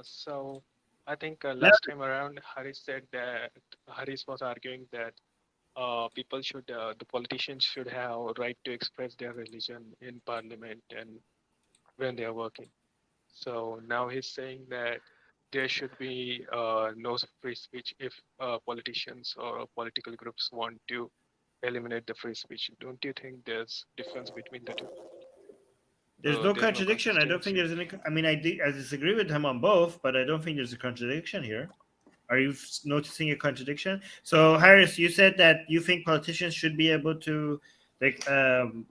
So I think No, last time around, Haris was arguing that the politicians should have right to express their religion in parliament and when they are working. So now he's saying that there should be no free speech if politicians or political groups want to eliminate the free speech. Don't you think there's difference between the two? there's no There's no contradiction. I don't think consistency. there's any. I mean, I disagree with him on both, but I don't think there's a contradiction here. Are you noticing a contradiction? So, Harris, you said that you think politicians should be able to, like, I'm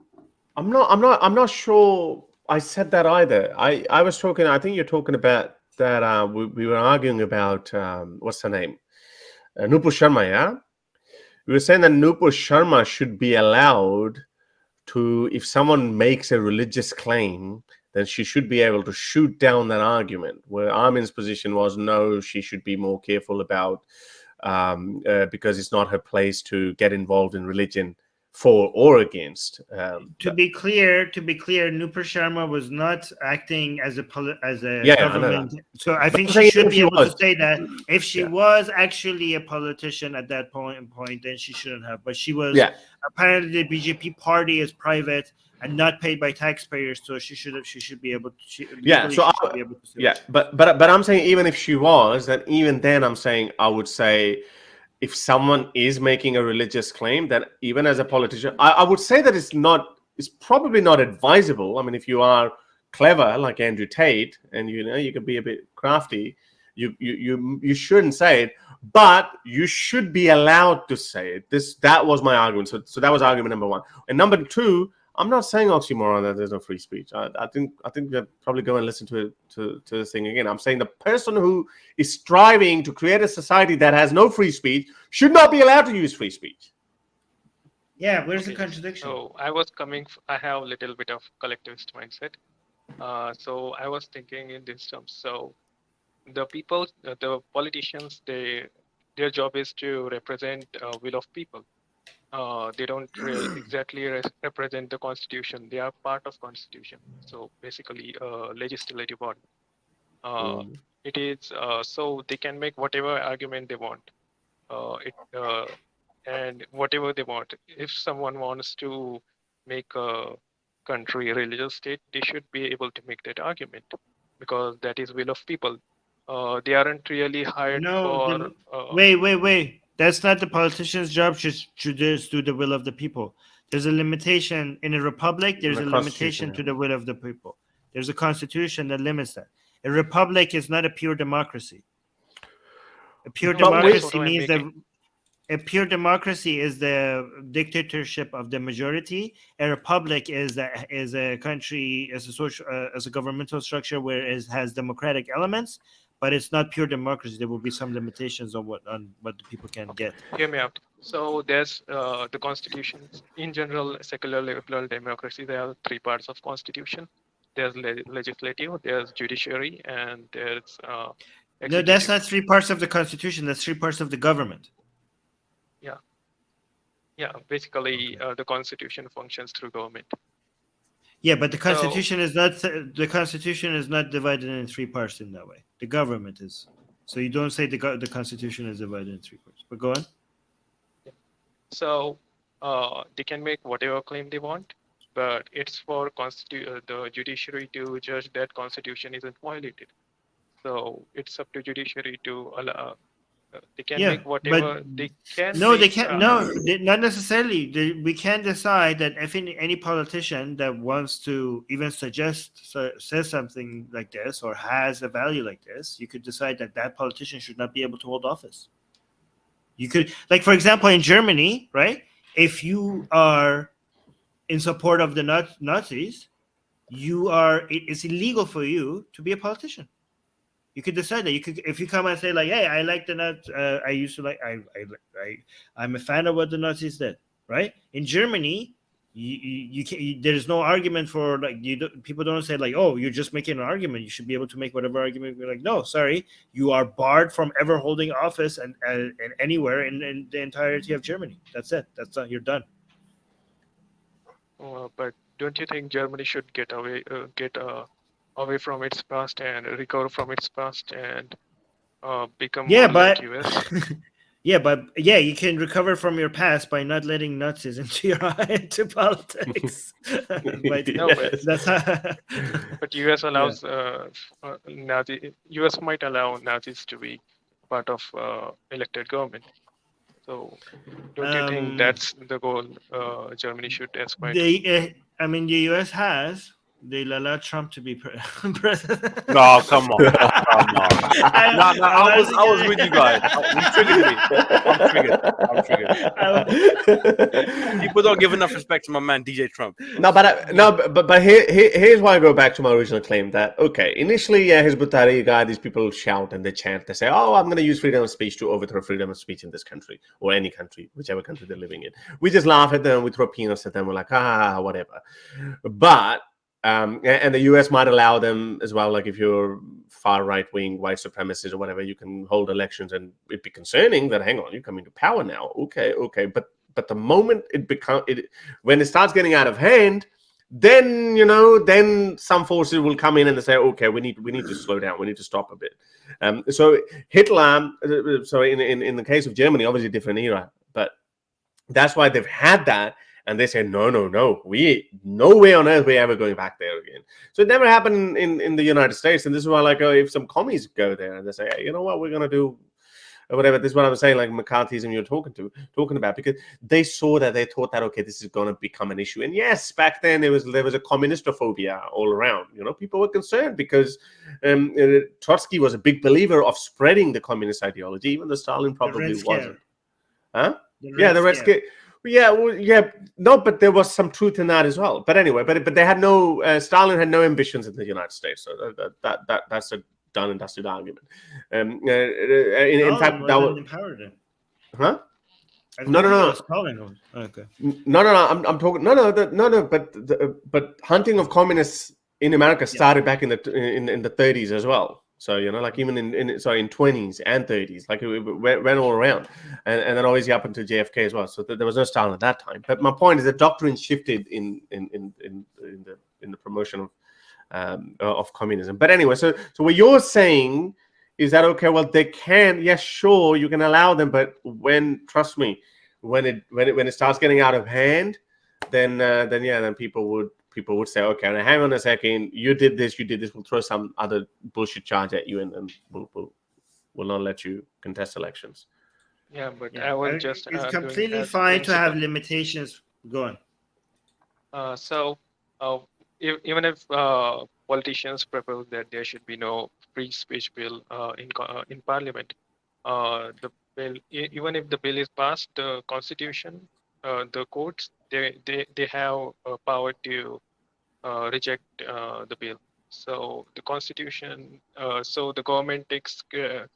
not sure I said that either. I was talking. I think you're talking about that. We were arguing about what's her name, Nupur Sharma. Yeah, we were saying that Nupur Sharma should be allowed to, if someone makes a religious claim, then she should be able to shoot down that argument. Where Armin's position was, no, she should be more careful about because it's not her place to get involved in religion for or against. to be clear, Nupur Sharma was not acting as as a Yeah, I know that. government. So I But think I'm she saying should if be she able to was, say that if she yeah, was actually a politician at that point, then she shouldn't have. But she was yeah, apparently the BJP party is private and not paid by taxpayers, so she should be able to yeah. legally So she should be able to say yeah, that. but I'm saying even if she was, then even then I'm saying I would say if someone is making a religious claim, then even as a politician, I would say that it's probably not advisable. I mean, if you are clever like Andrew Tate and you can be a bit crafty, you shouldn't say it, but you should be allowed to say it. That was my argument. So that was argument number one. And number two, I'm not saying oxymoron that there's no free speech. I think you probably go and listen to it to the thing again. I'm saying the person who is striving to create a society that has no free speech should not be allowed to use free speech. Yeah, where's the Okay, contradiction? so I have a little bit of collectivist mindset. So I was thinking in these terms. So the politicians, their job is to represent will of people. They don't exactly represent the constitution. They are part of constitution. So basically, legislative body. Uh, Mm. it is so they can make whatever argument they want. It and whatever they want. If someone wants to make a country a religious state, they should be able to make that argument because that is will of people. They aren't really hired No, for. wait. That's not the politician's job. Should just do the will of the people. There's a limitation in a republic. There's The a constitution. limitation to the will of the people. There's a constitution that limits that. A republic is not a pure democracy. A pure No, But that's with what democracy I'm means that making. a pure democracy is the dictatorship of the majority. A republic is a country as a social as a governmental structure where it has democratic elements, but it's not pure democracy. There will be some limitations on what the people can Okay, get. hear me out. So there's the constitutions in general, secular liberal democracy. There are three parts of constitution. There's legislative, there's judiciary, and there's No, that's executive. not three parts of the constitution. That's three parts of the government. Yeah, yeah. Basically, Okay. the constitution functions through government. Yeah, but the So constitution is not divided in three parts in that way. The government is. So you don't say the constitution is divided in three parts. But go on. yeah. So they can make whatever claim they want, but it's for the judiciary to judge that constitution isn't violated. So it's up to judiciary to allow. They can Yeah, make but whatever they can no, they make. can't. No, not necessarily. We can decide that if any politician that wants to even says something like this or has a value like this, you could decide that that politician should not be able to hold office. You could, like, for example, in Germany, right? If you are in support of the Nazis, it's illegal for you to be a politician. You could decide that. You could, if you come and say like, "Hey, I like the Nazis. I used to like. I'm a fan of what the Nazis did." Right in Germany, you can. There's no argument for like people don't say like, "Oh, you're just making an argument. You should be able to make whatever argument." You're like, no, sorry, you are barred from ever holding office and anywhere in the entirety of Germany. That's it. That's not. You're done. But don't you think Germany should get away from its past and recover from its past and become Yeah, more like but US. yeah, you can recover from your past by not letting Nazis into into politics. But No, but Yes. that's how, US yeah. allows US might allow Nazis to be part of elected government. So don't you think Um, that's the goal Germany should aspire to? I mean, the U.S. has they'll allow Trump to be president. No, come on, come on. No, no, I'm I was asking- with you guys. You triggered me. I'm triggered. I'm triggered. People don't give enough respect to my man DJ Trump. No, but here's why I go back to my original claim that okay, initially, yeah, Hizb ut-Tahrir guy, these people shout and they chant, they say, "Oh, I'm going to use freedom of speech to overthrow freedom of speech in this country or any country, whichever country they're living in." We just laugh at them, we throw peanuts at them, we're like, whatever. But and the US might allow them as well, like if you're far right wing, white supremacist or whatever, you can hold elections, and it'd be concerning that hang on, you're coming to power now, okay, but the moment when it starts getting out of hand, then then some forces will come in and they say, okay, we need to slow down, we need to stop a bit. So Hitler, so in the case of Germany, obviously a different era, but that's why they've had that. And they say, no, we no way on earth we're ever going back there again. So it never happened in the United States. And this is why, like, if some commies go there and they say, hey, you know what, we're going to do whatever. This is what I'm saying, like McCarthyism you're talking about, because they saw that, they thought that, okay, this is going to become an issue. And yes, back then there was a communistophobia all around. People were concerned because Trotsky was a big believer of spreading the communist ideology, even though Stalin probably wasn't. Huh? The Red Scare. Yeah, no, but there was some truth in that as well. But anyway, but they had no Stalin had no ambitions in the United States, so that's a done and dusted argument. In fact, that was empowered. Huh? No. Okay. No. I'm talking. No. But hunting of communists in America started back in the 30s as well. So like even in 20s and 30s, like it went all around, and then obviously up until JFK as well. So there was no Stalin at that time. But my point is the doctrine shifted in the promotion of communism. But anyway, so what you're saying is that okay? Well, they can. Yes, sure, you can allow them, but trust me, when it starts getting out of hand, then people would say, okay, now hang on a second, you did this, we'll throw some other bullshit charge at you, and we'll not let you contest elections. Yeah, but I was just it's completely fine to have limitations. Go on. So even if politicians propose that there should be no free speech bill in parliament, the bill, even if the bill is passed, the constitution, the courts, they have power to reject the bill. So the constitution, so the government takes care.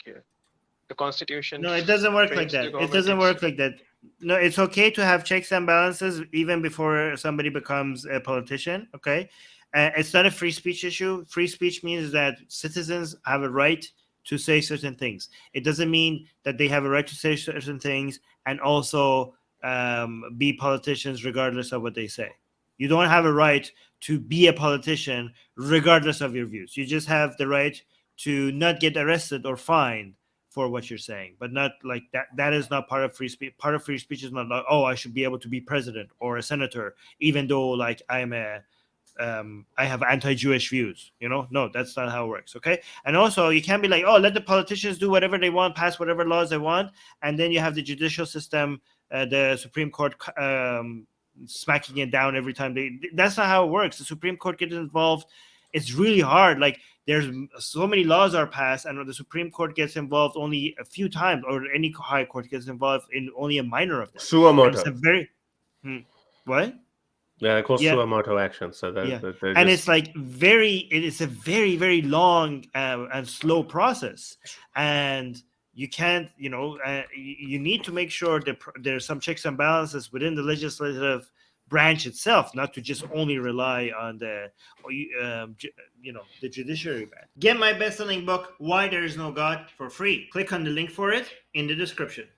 The constitution. No, it doesn't work like that. It doesn't work like that. No, it's okay to have checks and balances even before somebody becomes a politician. Okay, it's not a free speech issue. Free speech means that citizens have a right to say certain things. It doesn't mean that they have a right to say certain things and also be politicians regardless of what they say. You don't have a right to be a politician regardless of your views. You just have the right to not get arrested or fined for what you're saying, but not like that. That is not part of free speech. Part of free speech is not like, oh, I should be able to be president or a senator, even though like I have anti-Jewish views. No, that's not how it works. Okay, and also you can't be like, oh, let the politicians do whatever they want, pass whatever laws they want, and then you have the judicial system, the Supreme Court smacking it down every time that's not how it works. The Supreme Court gets involved. It's really hard. Like there's so many laws are passed and the Supreme Court gets involved only a few times, or any high court gets involved in only a minor of them. Suamoto. It's a very what? Yeah, of course, Suamoto action. So and it's like it is a very, very long and slow process, and you can't, you need to make sure that there's some checks and balances within the legislative branch itself, not to just only rely on the judiciary branch. Get my best-selling book, Why There Is No God, for free. Click on the link for it in the description.